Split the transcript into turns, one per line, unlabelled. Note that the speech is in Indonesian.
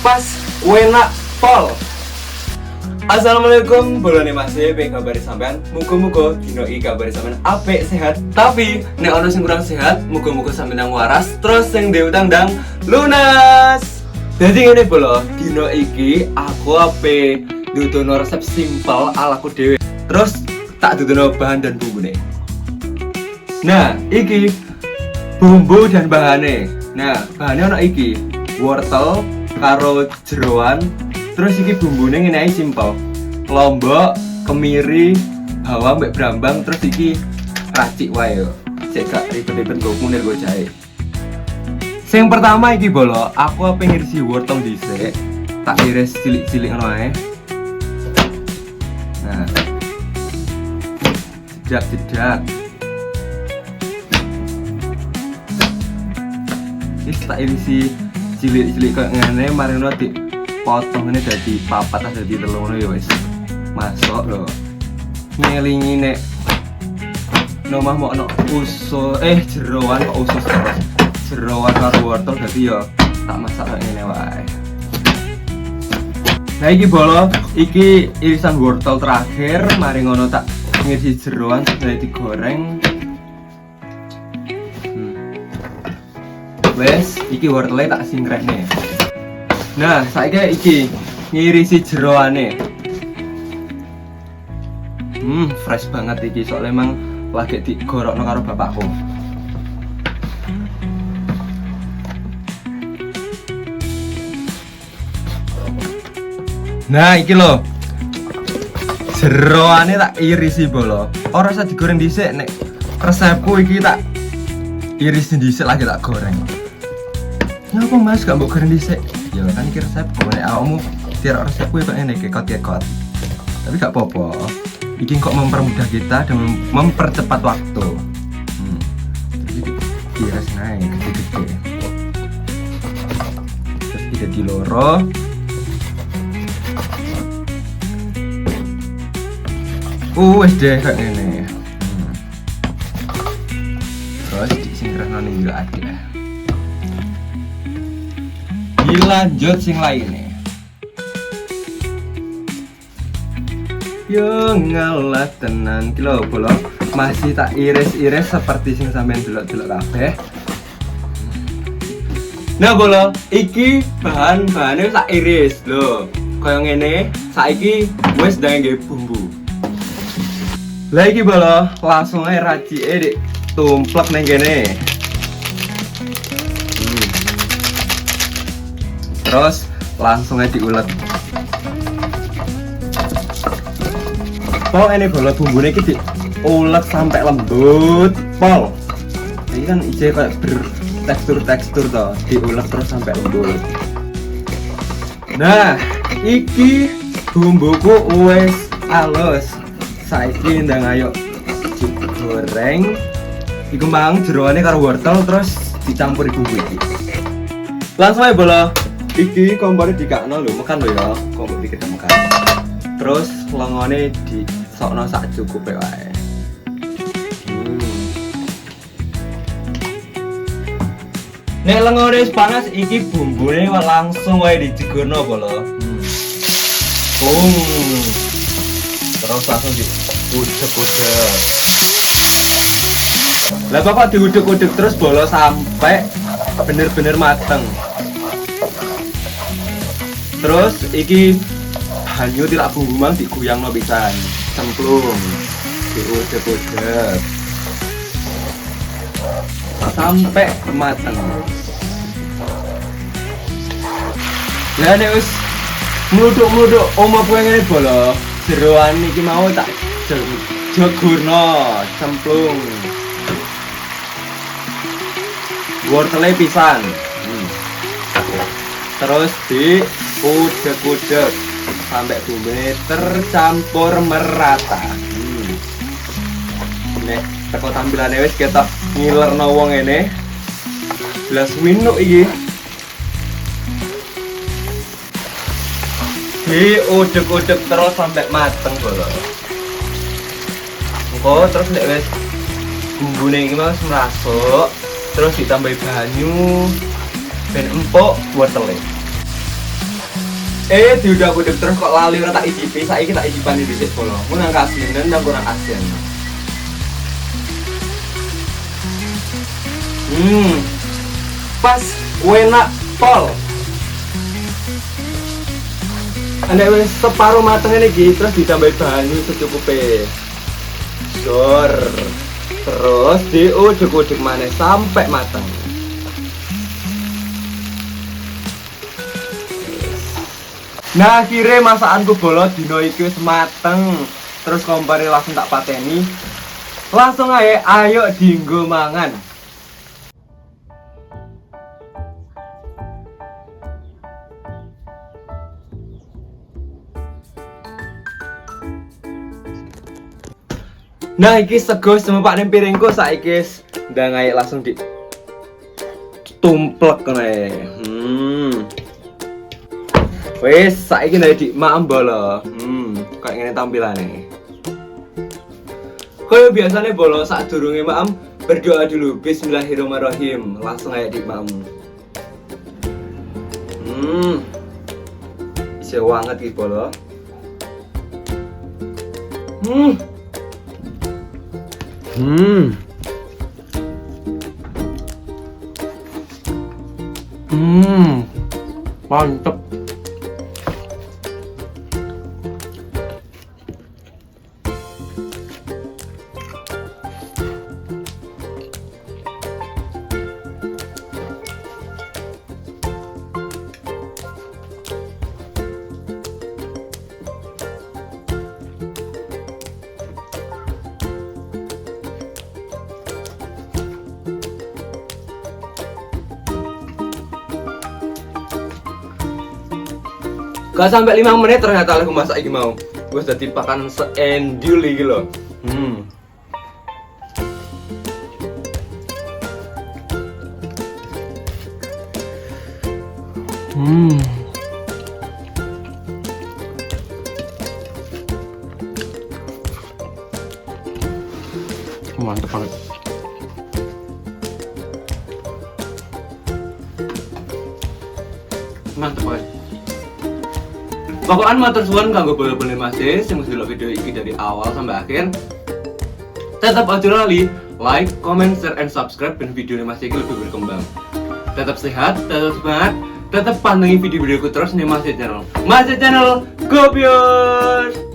Pas enak pol. Assalamualaikum, boleh masih pengen kabari sampean. Muga-muga dino iki kabari sampean apik sehat. Tapi nek ono sing kurang sehat, muga-muga sampean nang waras terus sing dhewe utang-utang lunas. Jadi ngene bolo, dino iki aku ape dudono resep simpel alaku dhewe. Terus tak dudono bahan dan bumbune. Nah, iki bumbu dan bahannya. Nah, bahannya ono iki, wortel karo jeroan. Terus iki bumbune ngene ae simpel. Lombok, kemiri, bawang mbek brambang, terus iki racik wae yo. Cek gak ribet-ribet go munir go jahe. Sing pertama iki bolo, aku pengen ngirisi wortel dhisik. Tak iris cilik-cilik ngono ae. Nah. Jedak-jedak. Iki tak irisi cilik-cilik kok ngene mari nanti potong ini jadi papat atau jadi telur ya wes masuk loh ngelingi nek nomah mau no usus jeroan kok usus terus jeroan karo wortel jadi ya tak masak kayak gini wae. Nah iki bolo iki irisan wortel terakhir mari ngono tak ngisi jeroan sudah digoreng. Wes iki wortelnya tak singkrehne. Nah, saiki iki ngirisi jeroane. Fresh banget iki soalnya emang lagi digorokno karo bapakku. Nah, iki lho. Jeroane tak irisi bolo. Ora usah digoreng dhisik nek resepku iki tak iris dhisik lagi tak goreng. Ngapa Mas gak mbok goreng dhisik? Ya kan iki resep kok nek awakmu tiar resepku kok ngene kekot-kekot. Tapi gak apa-apa. Iki kok mempermudah kita dan mempercepat waktu. Terus iris naik gede-gede. Terus kita di loro. Wes deh kayak ngene. Terus disingkrahno ning yo adek. Dilanjut sing lainnya. Yo ngalah tenan kilo bolo masih tak iris-iris seperti sing sampean delok-delok kabeh. Nah bolo iki bahan-bahane tak iris lho. Kaya ngene, saiki wis ndang nggawe bumbu. Lah iki bolo langsung ae racike dik tumplek ning kene. Terus langsung aja diulet. Pol ini bolo bumbune iki diulet sampai lembut, pol. Ini kan ije kayak bertekstur toh, diulet terus sampai lembut. Nah, iki bumbuku wis halus. Saiki ndang ayo digoreng. Iku mang jeroane karo wortel terus dicampur bumbu iki. Langsung aja bolo. Iki kompone dikakno lho, makan lho ya, kompor dikit makan. Terus lengone disokno sak cukupe wae. Nek lengone wis panas iki bumbune langsung wae dijegurno bolo. Terus langsung diudek-udek. Lah pokok diudek-udek terus bolo sampai bener-bener mateng. Terus iki banyu tilak bumbu mang digoyangno pisan, cemplung, diudek-udek sampai mateng. Lah nek wis mluduk-mluduk omah kowe ngene bolo, jeroan iki mau tak jegurno, cemplung. Wortele pisan. Terus diudek-udek sampai bumbunya tercampur merata. Nek teko tampilannya wis ketok ngilerno wong ngene. Belas minuk iki. Diudek-udek terus sampai mateng bolo. Engko terus nek wis bumbune iki mas merasuk, terus ditambahi banyu. ben empuk wortele. Diudah kudek terus kok lali ora tak icipi, saiki tak icipani dhisik polo. Mun nang kasinen nang kurang asin. Pas enak pol. Nek wis separuh mateng iki terus ditambahi banyu secukupe. Jor. Terus diujuk-ujuk maneh sampai matang. Nah, akhirnya masakanku bolo dino iki wis mateng. Terus kompare langsung tak pateni. Langsung ayo dienggo mangan. Nah, iki sego semepak ning piringku saiki ndang ae langsung di tumplek kene. Wes saiki ndang di maem bolo. Kayak ngene tampilane. Kaya biasanya bolo saat durunge maem berdoa dulu bismillahirrahmanirrahim. Langsung ae di maem. Isi banget iki bolo. Mantep. Gak sampai 5 menit ternyata aku masak iki mau. Wis dadi pakan seendul iki lho. Mantap banget. Mantap banget. Pokoknya matur suwun kanggo bolo-bolo Mas sing wis ndelok video iki dari awal sampai akhir. Tetap aja lali like, comment, share, and subscribe ben video Mas iki lebih berkembang. Tetap sehat, tetap semangat, tetap pantengin video-videoku terus nih Mas Channel. Mas Channel, go Pius!